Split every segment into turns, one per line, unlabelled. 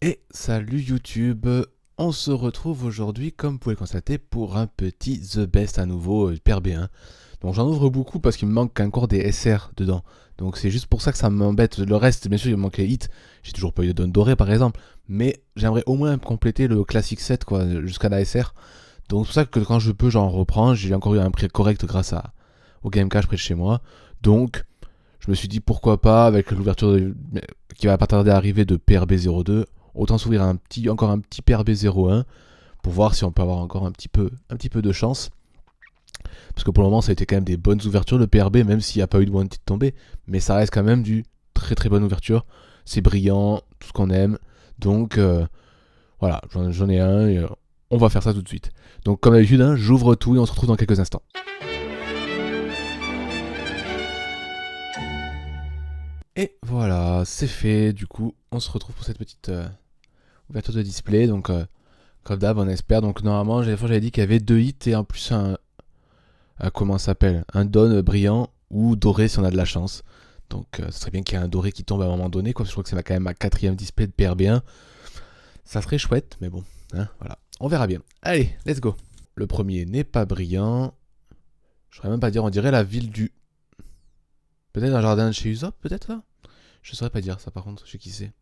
Et salut YouTube, on se retrouve aujourd'hui comme vous pouvez le constater pour un petit The Best à nouveau Hyper B1. Donc j'en ouvre beaucoup parce qu'il me manque encore des SR dedans. Donc c'est juste pour ça que ça m'embête. Le reste, bien sûr, il me manque les hits. J'ai toujours pas eu de donne dorée par exemple. Mais j'aimerais au moins compléter le classique set quoi, jusqu'à la SR. Donc c'est pour ça que quand je peux j'en reprends. J'ai encore eu un prix correct grâce au Game Cash près de chez moi. Donc je me suis dit pourquoi pas avec l'ouverture qui va pas tarder à arriver de PRB02, autant s'ouvrir encore un petit PRB01 pour voir si on peut avoir encore un petit peu de chance. Parce que pour le moment ça a été quand même des bonnes ouvertures de PRB, même s'il n'y a pas eu de wanted tombé, mais ça reste quand même du très très bonne ouverture. C'est brillant, tout ce qu'on aime. Donc voilà, j'en ai un et on va faire ça tout de suite. Donc comme d'habitude, hein, j'ouvre tout et on se retrouve dans quelques instants. Et voilà, c'est fait. Du coup, on se retrouve pour cette petite ouverture de display. Donc, comme d'hab, on espère. Donc, normalement, j'avais dit qu'il y avait deux hits et en plus comment ça s'appelle, un don brillant ou doré si on a de la chance. Donc, ce serait bien qu'il y ait un doré qui tombe à un moment donné. Quoi. Je crois que c'est quand même ma quatrième display de PRB1. Ça serait chouette, mais bon, hein, voilà. On verra bien. Allez, let's go. Le premier n'est pas brillant. Je saurais même pas dire, on dirait la ville du. Peut-être un jardin de chez Usopp, peut-être là. Je saurais pas dire ça par contre, je sais qui c'est.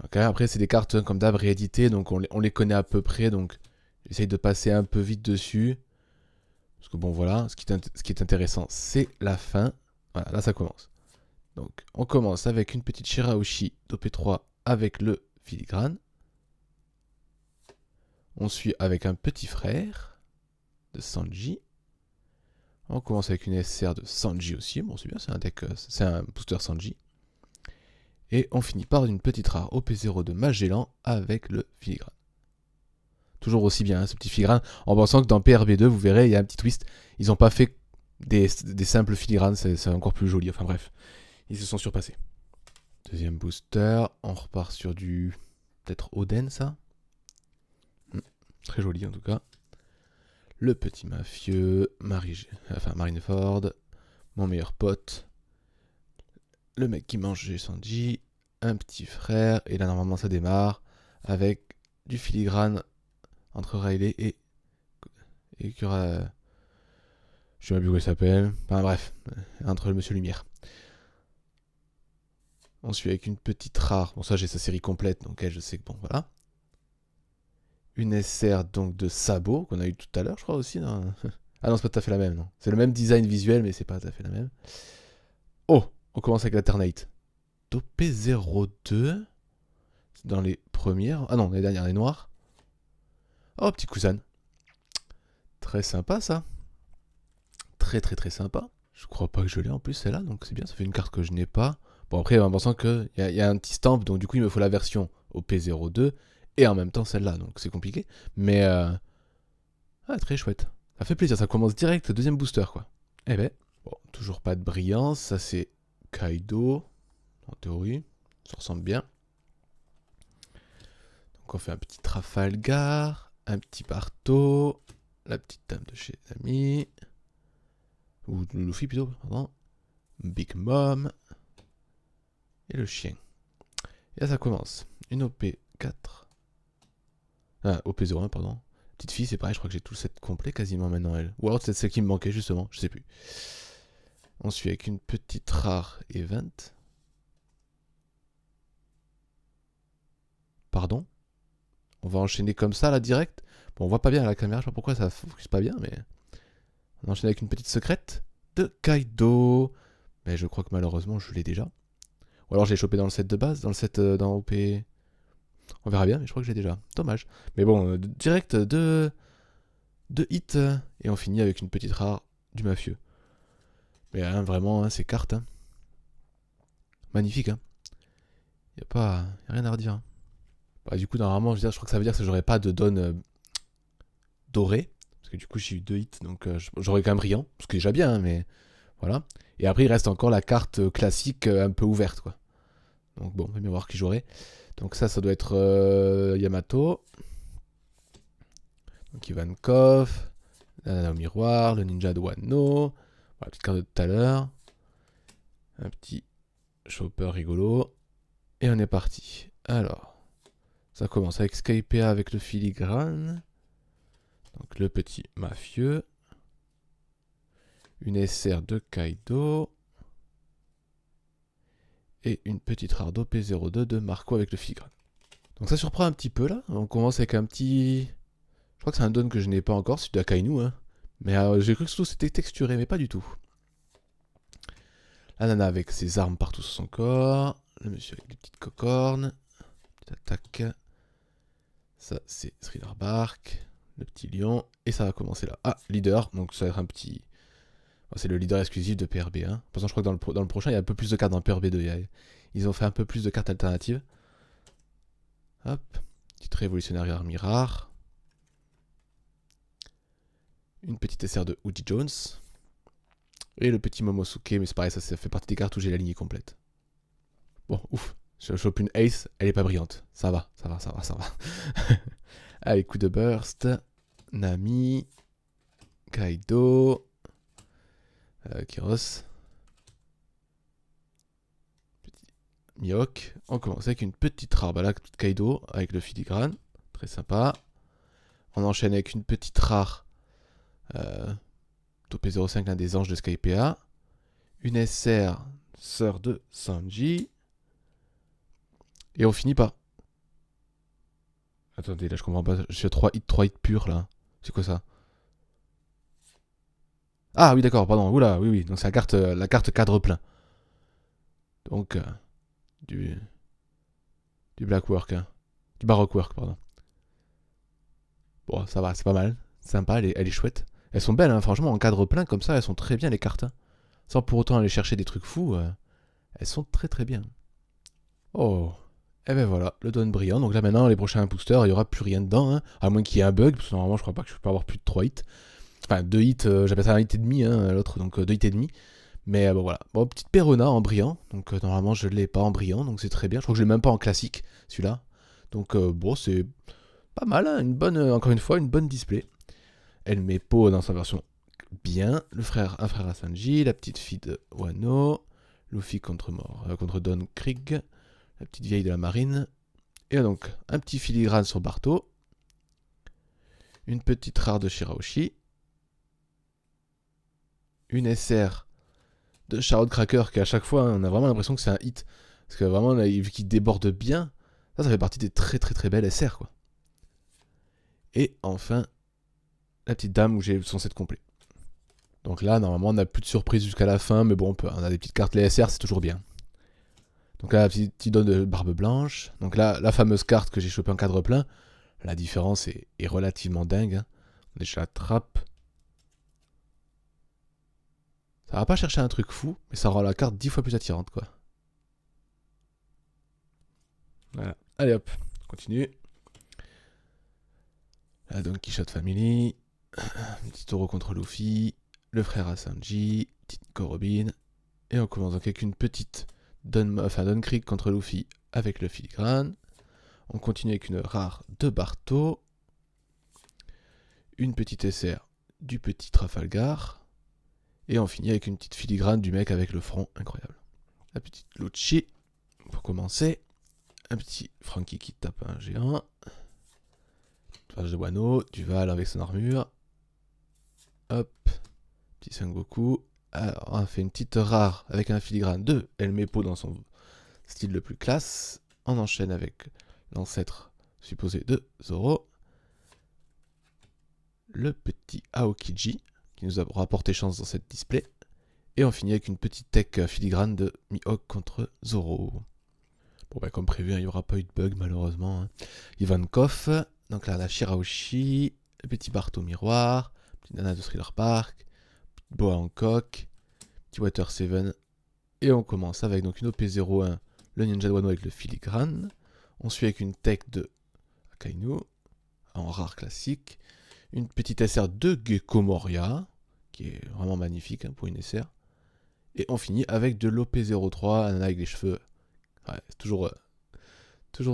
Ok, après, c'est des cartes comme d'hab rééditées, donc on les connaît à peu près, donc j'essaye de passer un peu vite dessus. Parce que bon, voilà, ce qui est intéressant, c'est la fin. Voilà, là ça commence. Donc, on commence avec une petite Shirahoshi d'OP3 avec le filigrane. On suit avec un petit frère de Sanji. On commence avec une SR de Sanji aussi. Bon, c'est bien, c'est un deck, c'est un booster Sanji. Et on finit par une petite rare OP0 de Magellan avec le filigrane. Toujours aussi bien, hein, ce petit filigrane, en pensant que dans PRB2, vous verrez, il y a un petit twist. Ils n'ont pas fait des simples filigranes, c'est encore plus joli. Enfin bref, ils se sont surpassés. Deuxième booster, on repart sur du. Peut-être Oden, ça. Très joli en tout cas. Le petit mafieux, Marineford, mon meilleur pote, le mec qui mange Sanji, un petit frère, et là normalement ça démarre avec du filigrane entre Riley et Kura. Je sais même plus comment il s'appelle. Enfin bref, entre le Monsieur Lumière. On suit avec une petite rare. Bon, ça, j'ai sa série complète, donc elle, je sais que bon, voilà. Une SR donc de Sabot, qu'on a eu tout à l'heure, je crois aussi. Non ah non, c'est pas tout à fait la même, non. C'est le même design visuel, mais c'est pas tout à fait la même. Oh, on commence avec l'Alternate. Dopé02. Dans les premières. Ah non, les dernières, les noires. Oh, petit cousin. Très sympa, ça. Très, très, très sympa. Je crois pas que je l'ai en plus, celle-là, donc c'est bien, ça fait une carte que je n'ai pas. Bon, après, en pensant qu'il y a un petit stamp, donc du coup, il me faut la version au P02 et en même temps celle-là, donc c'est compliqué. Mais, très chouette. Ça fait plaisir, ça commence direct, deuxième booster, quoi. Eh ben, bon, toujours pas de brillance, ça c'est Kaido, en théorie, ça ressemble bien. Donc on fait un petit Trafalgar, un petit Barto, la petite dame de chez les amis, ou Luffy plutôt, pardon, Big Mom, et le chien. Et là ça commence. Une OP4. Ah, OP01, pardon. Petite fille, c'est pareil, je crois que j'ai tout le set complet quasiment maintenant, elle. Ou alors c'est celle qui me manquait justement, je sais plus. On suit avec une petite rare event. Pardon. On va enchaîner comme ça, là, direct. Bon, on voit pas bien à la caméra, je sais pas pourquoi ça focus pas bien, mais. On enchaîne avec une petite secrète de Kaido. Mais je crois que malheureusement, je l'ai déjà. Ou alors je l'ai chopé dans le set de base, dans le set dans OP. On verra bien, mais je crois que j'ai déjà. Dommage. Mais bon, direct de hit. Et on finit avec une petite rare du mafieux. Mais hein, vraiment, hein, ces cartes. Hein. Magnifique. Hein. Y a pas. Y a rien à redire. Hein. Bah, du coup, normalement, je crois que ça veut dire que j'aurais pas de donne dorée. Parce que du coup, j'ai eu deux hits. Donc j'aurais quand même brillant. Ce qui est déjà bien, hein, mais voilà. Et après, il reste encore la carte classique un peu ouverte, quoi. Donc bon, on va bien voir qui j'aurai. Donc ça doit être Yamato. Donc Ivankov. La nana au miroir. Le ninja de Wano. Voilà, petite carte de tout à l'heure. Un petit chopper rigolo. Et on est parti. Alors, ça commence avec Skypea avec le filigrane. Donc le petit mafieux. Une SR de Kaido. Et une petite rare d'OP02 de Marco avec le filigrane. Donc ça surprend un petit peu là. On commence avec un petit... Je crois que c'est un don que je n'ai pas encore, celui d'Akainu. Hein. Mais j'ai cru que tout c'était texturé, mais pas du tout. La nana avec ses armes partout sur son corps. Le monsieur avec des petites cocornes. Petite attaque. Ça c'est Thriller Bark. Le petit lion. Et ça va commencer là. Ah, leader. Donc ça va être un petit... C'est le leader exclusif de PRB1. Par exemple, je crois que dans le prochain, il y a un peu plus de cartes dans PRB2. Ils ont fait un peu plus de cartes alternatives. Hop. Petite révolutionnaire armée rare. Une petite SR de Uji Jones. Et le petit Momosuke, mais c'est pareil, ça fait partie des cartes où j'ai la lignée complète. Bon, ouf. Je chope une Ace, elle est pas brillante. Ça va. Allez, coup de burst. Nami. Kaido. Kyros. Petit Mihawk. On commence avec une petite rare balade de Kaido avec le filigrane. Très sympa. On enchaîne avec une petite rare Topé 05, l'un des anges de Skypea. Une SR, sœur de Sanji. Et on finit par... Attendez, là je comprends pas. Je suis à 3 hits purs là. C'est quoi ça? Ah oui, d'accord, pardon. Oula, oui. Donc c'est la carte cadre plein. Donc, du black work. Hein. Du baroque work, pardon. Bon, ça va, c'est pas mal. Sympa, elle est chouette. Elles sont belles, hein, franchement, en cadre plein, comme ça, elles sont très bien les cartes. Hein. Sans pour autant aller chercher des trucs fous, elles sont très très bien. Oh, et ben voilà, le don brillant. Donc là maintenant, les prochains boosters, il n'y aura plus rien dedans, hein, à moins qu'il y ait un bug, parce que normalement, je crois pas que je peux avoir plus de 3 hits. Enfin, 2 hits, j'appelle ça un hit et demi, hein, l'autre, donc 2 hits et demi. Mais bon, voilà. Bon, petite Perona en brillant. Donc normalement, je ne l'ai pas en brillant, donc c'est très bien. Je crois que je l'ai même pas en classique, celui-là. Donc bon, c'est pas mal, hein, encore une fois, une bonne display. Elle met Po dans sa version bien. Un frère à Sanji, la petite fille de Wano, Luffy contre Don Krieg, la petite vieille de la marine. Et donc, un petit filigrane sur Barto. Une petite rare de Shirahoshi. Une SR de Shroud Cracker qui à chaque fois, on a vraiment l'impression que c'est un hit. Parce que vraiment, là, vu qu'il déborde bien, ça fait partie des très très très belles SR, quoi. Et enfin, la petite dame où j'ai son set complet. Donc là, normalement, on n'a plus de surprise jusqu'à la fin, mais bon, on a des petites cartes, les SR, c'est toujours bien. Donc là, la petite donne de barbe blanche. Donc là, la fameuse carte que j'ai chopée en cadre plein, la différence est relativement dingue. Hein. Je la trappe. Ça va pas chercher un truc fou, mais ça rend la carte 10 fois plus attirante, quoi. Voilà. Allez hop, on continue. La Don Quichotte Family. Un petit taureau contre Luffy. Le frère à Sanji. Petite Korobin. Et on commence donc avec une petite Don Krieg contre Luffy avec le filigrane. On continue avec une rare de Barto. Une petite SR du petit Trafalgar. Et on finit avec une petite filigrane du mec avec le front incroyable. La petite Lucci pour commencer. Un petit Frankie qui tape un géant. Page de Wano, du Val avec son armure. Hop. Petit Sengoku. Alors, on a fait une petite rare avec un filigrane de Elmepo dans son style le plus classe. On enchaîne avec l'ancêtre supposé de Zoro. Le petit Aokiji, qui nous a rapporté chance dans cette display. Et on finit avec une petite tech filigrane de Mihawk contre Zoro. Bon, bah, comme prévu, il n'y aura pas eu de bug malheureusement. Hein. Ivankov, donc là, la Shirahoshi, le petit Barto miroir, petit Nana de Thriller Bark, petit Boa Hancock, petit Water 7. Et on commence avec donc une OP01, le Ninja de Wano avec le filigrane. On suit avec une tech de Akainu, en rare classique. Une petite SR de Gecko Moria, qui est vraiment magnifique hein, pour une SR. Et on finit avec de l'OP03, un nana avec les cheveux. Ouais, c'est toujours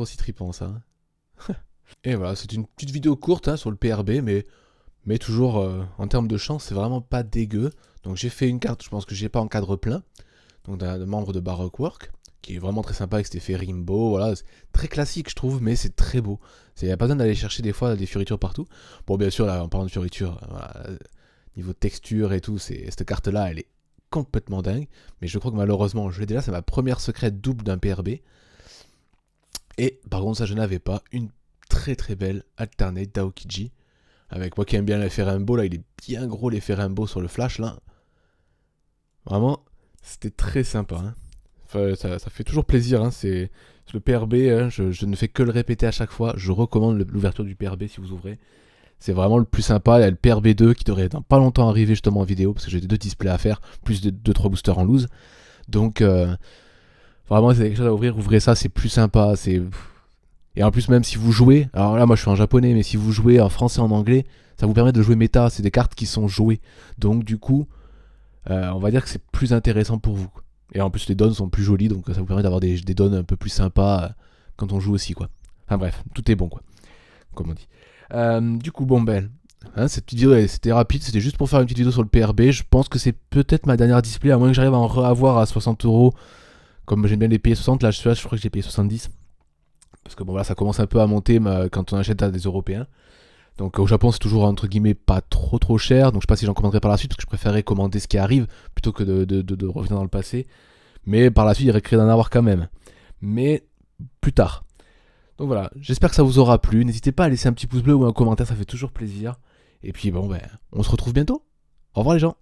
aussi trippant ça. Et voilà, c'est une petite vidéo courte hein, sur le PRB, mais toujours en termes de chance, c'est vraiment pas dégueu. Donc j'ai fait une carte, je pense que j'ai pas en cadre plein, donc d'un membre de Baroque Work. qui est vraiment très sympa avec cet effet rainbow, voilà, c'est très classique je trouve, mais c'est très beau. Il n'y a pas besoin d'aller chercher des fois des fioritures partout. Bon bien sûr, là en parlant de fioritures, voilà, niveau texture et tout, cette carte là elle est complètement dingue, mais je crois que malheureusement je l'ai déjà, c'est ma première secrète double d'un PRB. Et par contre ça je n'avais pas une très très belle alternate d'Aokiji. Avec moi qui aime bien l'effet rainbow, là il est bien gros l'effet rainbow sur le flash là. Vraiment, c'était très sympa. Hein. Enfin, ça fait toujours plaisir. Hein. C'est le PRB, hein, je ne fais que le répéter à chaque fois. Je recommande l'ouverture du PRB si vous ouvrez. C'est vraiment le plus sympa. Il y a le PRB2 qui devrait dans pas longtemps arriver justement en vidéo parce que j'ai 2 displays à faire, plus de 2-3 boosters en loose. Donc vraiment, c'est quelque chose à ouvrir. Ouvrez ça, c'est plus sympa. Et en plus, même si vous jouez, alors là, moi je suis en japonais, mais si vous jouez en français, en anglais, ça vous permet de jouer méta. C'est des cartes qui sont jouées. Donc du coup, on va dire que c'est plus intéressant pour vous. Et en plus, les dons sont plus jolis, donc ça vous permet d'avoir des dons un peu plus sympas quand on joue aussi, quoi. Enfin bref, tout est bon, quoi. Comme on dit. Du coup, bon, ben, hein, cette petite vidéo, c'était rapide, c'était juste pour faire une petite vidéo sur le PRB. Je pense que c'est peut-être ma dernière display, à moins que j'arrive à en reavoir à 60€. Comme j'aime bien les payer 60, là, je crois que j'ai payé 70. Parce que bon, là, ça commence un peu à monter quand on achète à des Européens. Donc au Japon, c'est toujours entre guillemets pas trop cher. Donc je sais pas si j'en commanderai par la suite parce que je préférerais commander ce qui arrive plutôt que de revenir dans le passé. Mais par la suite, il risquerait d'en avoir quand même. Mais plus tard. Donc voilà, j'espère que ça vous aura plu. N'hésitez pas à laisser un petit pouce bleu ou un commentaire, ça fait toujours plaisir. Et puis bon, ben, on se retrouve bientôt. Au revoir les gens.